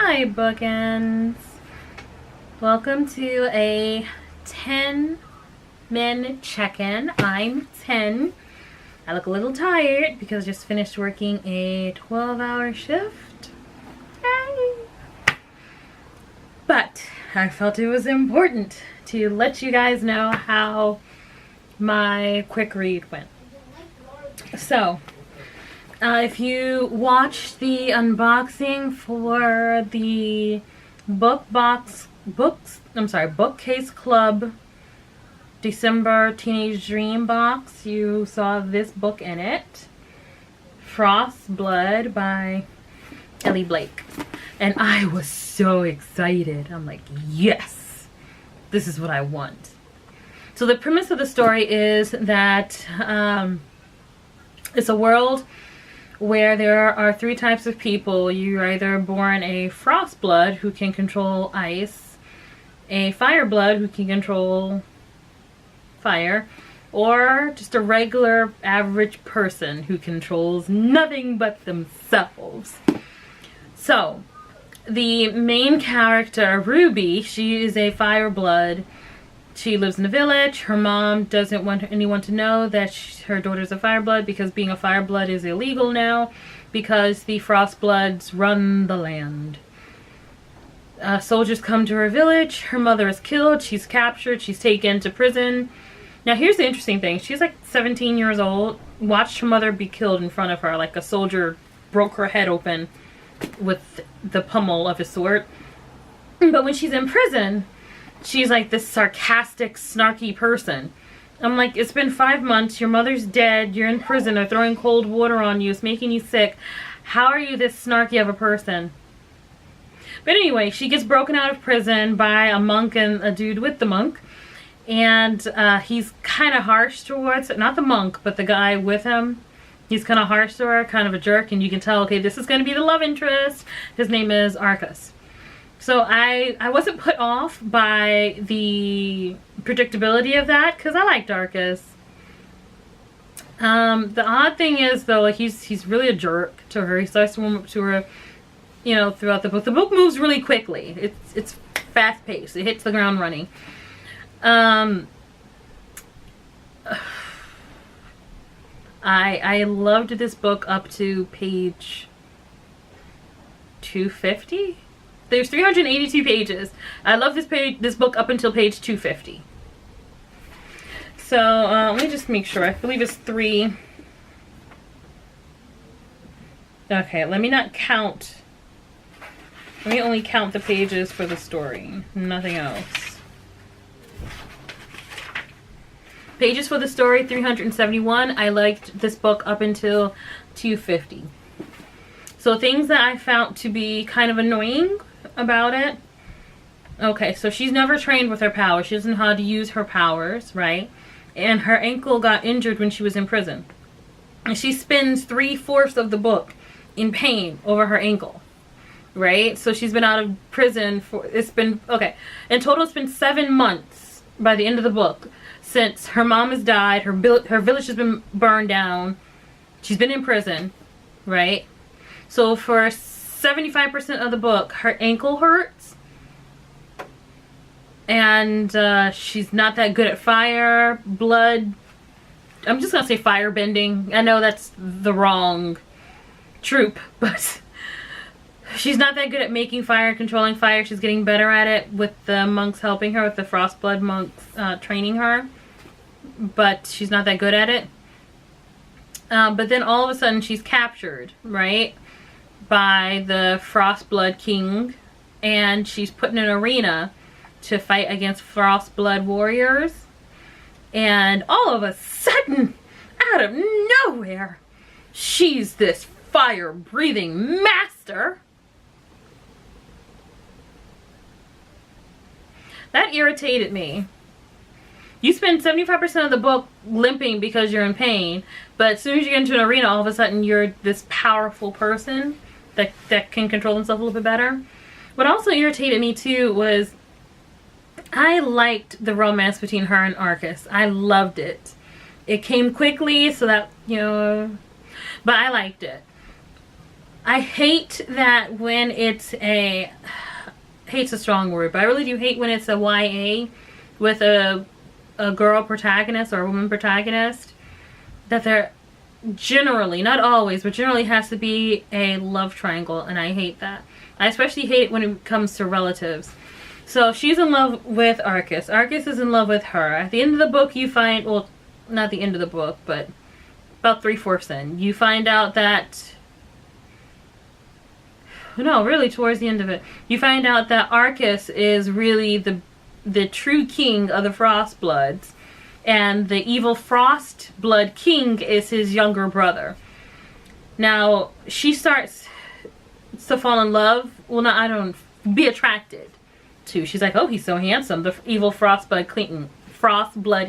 Hi, bookends. Welcome to a 10-minute check-in. I'm 10. I look a little tired because I just finished working a 12-hour shift. Hey. But I felt it was important to let you guys know how my quick read went. So, if you watched the unboxing for the Bookcase Club December Teenage Dream box, you saw this book in it, FrostBlood by Elly Blake. And I was so excited. I'm like, yes, this is what I want. So the premise of the story is that it's a world where there are three types of people. You're either born a FrostBlood who can control ice, a FireBlood who can control fire, or just a regular average person who controls nothing but themselves. So the main character, Ruby, she is a FireBlood. She lives in a village. Her mom doesn't want anyone to know that her daughter's a FireBlood because being a FireBlood is illegal now because the FrostBloods run the land. Soldiers come to her village. Her mother is killed. She's captured. She's taken to prison. Now here's the interesting thing. She's like 17 years old. Watched her mother be killed in front of her. Like a soldier broke her head open with the pummel of his sword. But when she's in prison, she's like this sarcastic, snarky person. I'm like, it's been 5 months, your mother's dead, you're in prison, they're throwing cold water on you, it's making you sick. How are you this snarky of a person? But anyway, she gets broken out of prison by a monk and a dude with the monk. And he's kind of harsh towards her. Not the monk, but the guy with him. He's kind of harsh to her, kind of a jerk. And you can tell, okay, this is going to be the love interest. His name is Arcus. So I wasn't put off by the predictability of that because I liked Arcus. The odd thing is though, like he's really a jerk to her. He starts to warm up to her, you know, throughout the book. The book moves really quickly. It's fast paced. It hits the ground running. I loved this book up to page 250. There's 382 pages. I love this book up until page 250. So let me just make sure. I believe it's 3. Okay, let me not count. Let me only count the pages for the story. Nothing else. Pages for the story, 371. I liked this book up until 250. So things that I found to be kind of annoying about it. Okay, so she's never trained with her powers. She doesn't know how to use her powers, right? And her ankle got injured when she was in prison. And she spends 3/4 of the book in pain over her ankle, right? So she's been out of prison for, it's been, okay, in total it's been 7 months by the end of the book since her mom has died, her village has been burned down, she's been in prison, right? So for 75% of the book, her ankle hurts. And she's not that good at fire, blood. I'm just going to say fire bending. I know that's the wrong trope, but she's not that good at making fire, controlling fire. She's getting better at it with the monks helping her, with the FrostBlood monks training her. But she's not that good at it. But then all of a sudden she's captured, right? By the FrostBlood King, and she's put in an arena to fight against FrostBlood warriors. And all of a sudden, out of nowhere, she's this fire-breathing master. That irritated me. You spend 75% of the book limping because you're in pain, but as soon as you get into an arena, all of a sudden you're this powerful person that can control himself a little bit better. What also irritated me too was I liked the romance between her and Arcus. I loved it. It came quickly so that, you know, but I liked it. I hate that when it's a, hate's a strong word, but I really do hate when it's a YA with a girl protagonist or a woman protagonist, that there generally, not always, but generally has to be a love triangle, and I hate that. I especially hate it when it comes to relatives. So she's in love with Arcus. Arcus is in love with her. At the end of the book you find, well, not the end of the book, but about 3/4 in, you find out that, no, really towards the end of it, you find out that Arcus is really the true king of the FrostBloods, and the evil FrostBlood king is his younger brother. Now, she starts to fall in love, well, not, I don't, be attracted to. She's like, oh, he's so handsome, the evil FrostBlood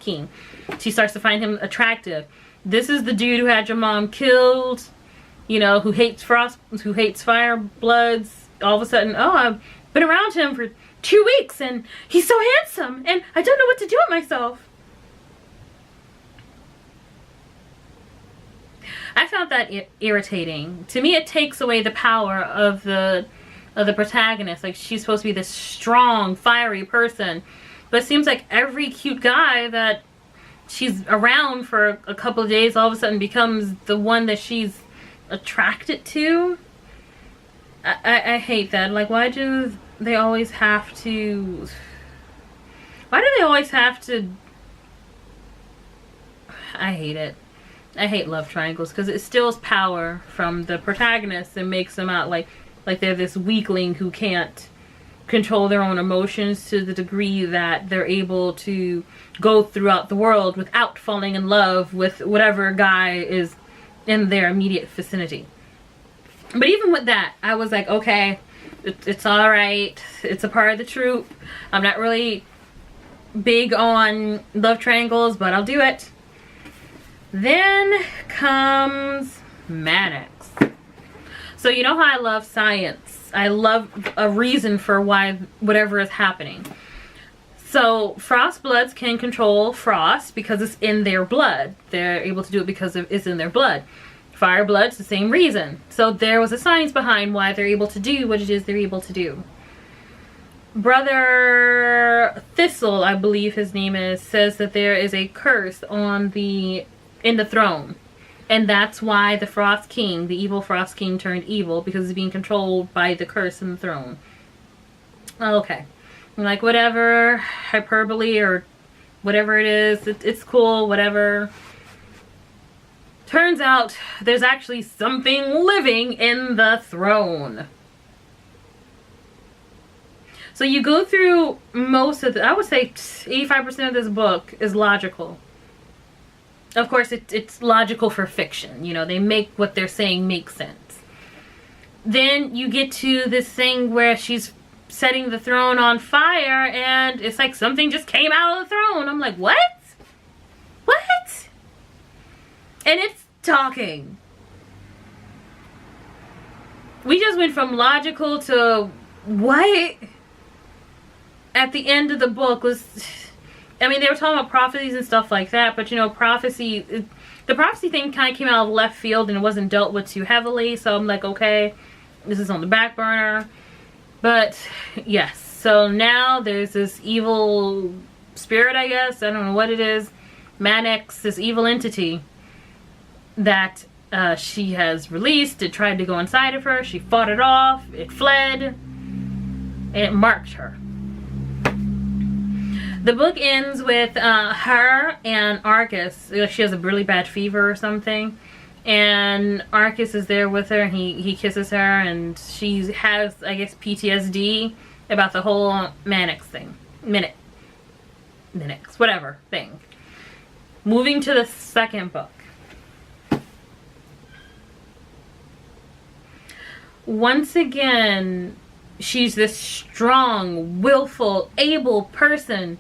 king. She starts to find him attractive. This is the dude who had your mom killed, you know, who hates FireBloods. All of a sudden, oh, I've been around him for 2 weeks and he's so handsome and I don't know what to do with myself. I found that irritating. To me, it takes away the power of the protagonist. Like, she's supposed to be this strong, fiery person, but it seems like every cute guy that she's around for a couple of days all of a sudden becomes the one that she's attracted to. I hate that. Like, why do they always have to, I hate it. I hate love triangles because it steals power from the protagonist and makes them out like they're this weakling who can't control their own emotions to the degree that they're able to go throughout the world without falling in love with whatever guy is in their immediate vicinity. But even with that, I was like, okay, it's all right. It's a part of the troupe. I'm not really big on love triangles, but I'll do it. Then comes Mannix. So you know how I love science. I love a reason for why whatever is happening. So FrostBloods can control frost because it's in their blood. They're able to do it because it's in their blood. FireBloods, the same reason. So there was a science behind why they're able to do what it is they're able to do. Brother Thistle, I believe his name is, says that there is a curse in the throne. And that's why the Frost King, the evil Frost King, turned evil, because he's being controlled by the curse in the throne. Okay. I'm like, whatever, hyperbole or whatever it is, it's cool, whatever. Turns out there's actually something living in the throne. So you go through most of I would say 85% of this book is logical. Of course, it's logical for fiction. You know, they make what they're saying make sense. Then you get to this thing where she's setting the throne on fire and it's like something just came out of the throne. I'm like, what? What? And it's talking. We just went from logical to what? At the end of the book was, I mean, they were talking about prophecies and stuff like that, but you know, the prophecy thing kind of came out of left field and it wasn't dealt with too heavily, so I'm like, okay, this is on the back burner. But yes, so now there's this evil spirit, I guess, I don't know what it is, Mannix, this evil entity that she has released. It tried to go inside of her, she fought it off, it fled, and it marked her. The book ends with her and Arcus. She has a really bad fever or something, and Arcus is there with her. He kisses her, and she has, I guess, PTSD about the whole Mannix thing. Mannix, whatever thing. Moving to the second book. Once again, she's this strong, willful, able person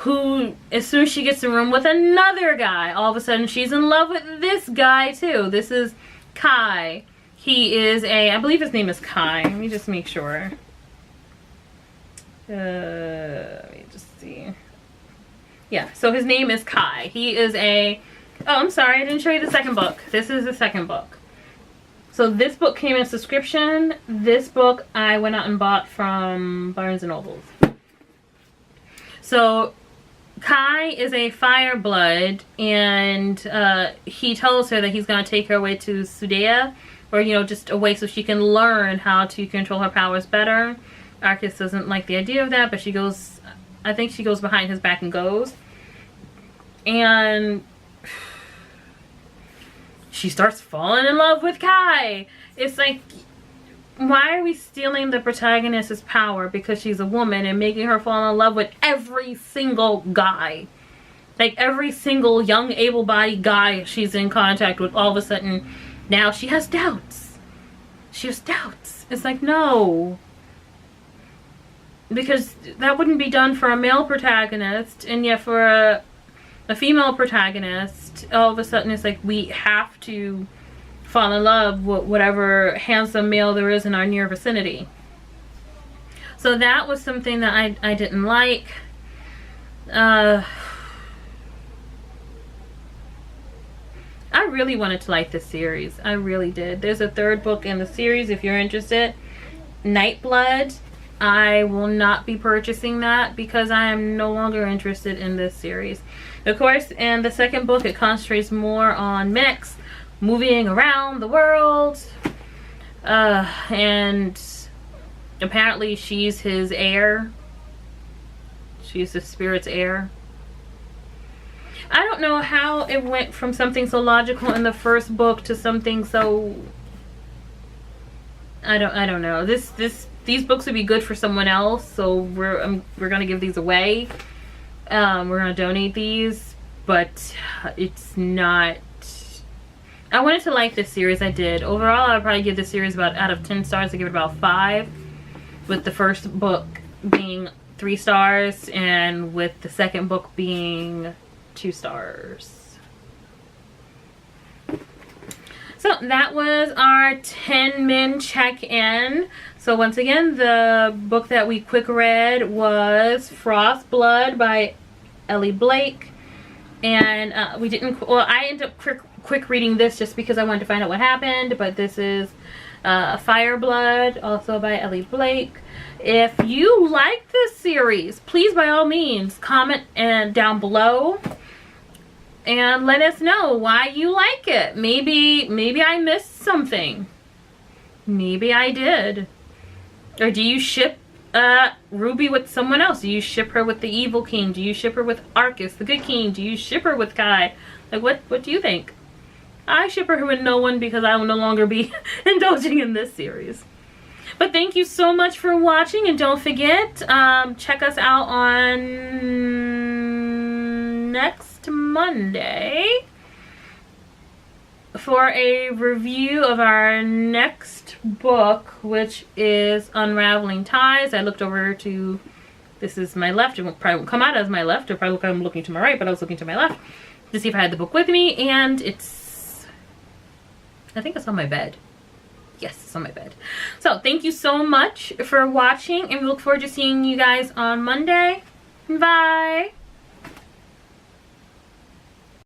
who, as soon as she gets in a room with another guy, all of a sudden she's in love with this guy too. This is Kai. He is I believe his name is Kai. Let me just make sure. Let me just see. Yeah, so his name is Kai. He is oh, I'm sorry, I didn't show you the second book. This is the second book. So this book came in a subscription. This book I went out and bought from Barnes and Nobles. So Kai is a FireBlood, and he tells her that he's going to take her away to Sudea, or, you know, just away so she can learn how to control her powers better. Arcus doesn't like the idea of that, but she goes, I think she goes behind his back and goes. And she starts falling in love with Kai. It's like, why are we stealing the protagonist's power because she's a woman and making her fall in love with every single guy? Like, every single young, able-bodied guy she's in contact with, all of a sudden, now she has doubts. She has doubts. It's like, no. Because that wouldn't be done for a male protagonist, and yet for a female protagonist, all of a sudden it's like we have to fall in love with whatever handsome male there is in our near vicinity. So that was something that I didn't like. I really wanted to like this series. I really did. There's a third book in the series if you're interested. Nightblood. I will not be purchasing that because I am no longer interested in this series. Of course, in the second book, it concentrates more on Mix moving around the world. And apparently she's his heir. She's the spirit's heir. I don't know how it went from something so logical in the first book to something so... I don't know. These books would be good for someone else, so we're gonna give these away. We're gonna donate these, but it's not... I wanted to like this series. I did. Overall, I'd probably give this series about, out of 10 stars, I give it about 5, with the first book being 3 stars and with the second book being 2 stars. So that was our 10 men check-in. So once again, the book that we quick read was FrostBlood by Elly Blake. And we didn't, well, I ended up quick reading this just because I wanted to find out what happened. But this is FireBlood, also by Elly Blake. If you like this series, please by all means comment down below and let us know why you like it. Maybe I missed something. Maybe I did. Or do you ship Ruby with someone else? Do you ship her with the evil king? Do you ship her with Arcus, the good king? Do you ship her with Kai? Like, what do you think? I ship her with no one because I will no longer be indulging in this series. But thank you so much for watching, and don't forget, check us out on next Monday for a review of our next book, which is Unraveling Ties. I looked over to, this is my left, it probably won't come out as my left, or probably look, I'm looking to my right, but I was looking to my left to see if I had the book with me, and it's, I think it's on my bed. Yes, it's on my bed. So thank you so much for watching, and we look forward to seeing you guys on Monday. Bye!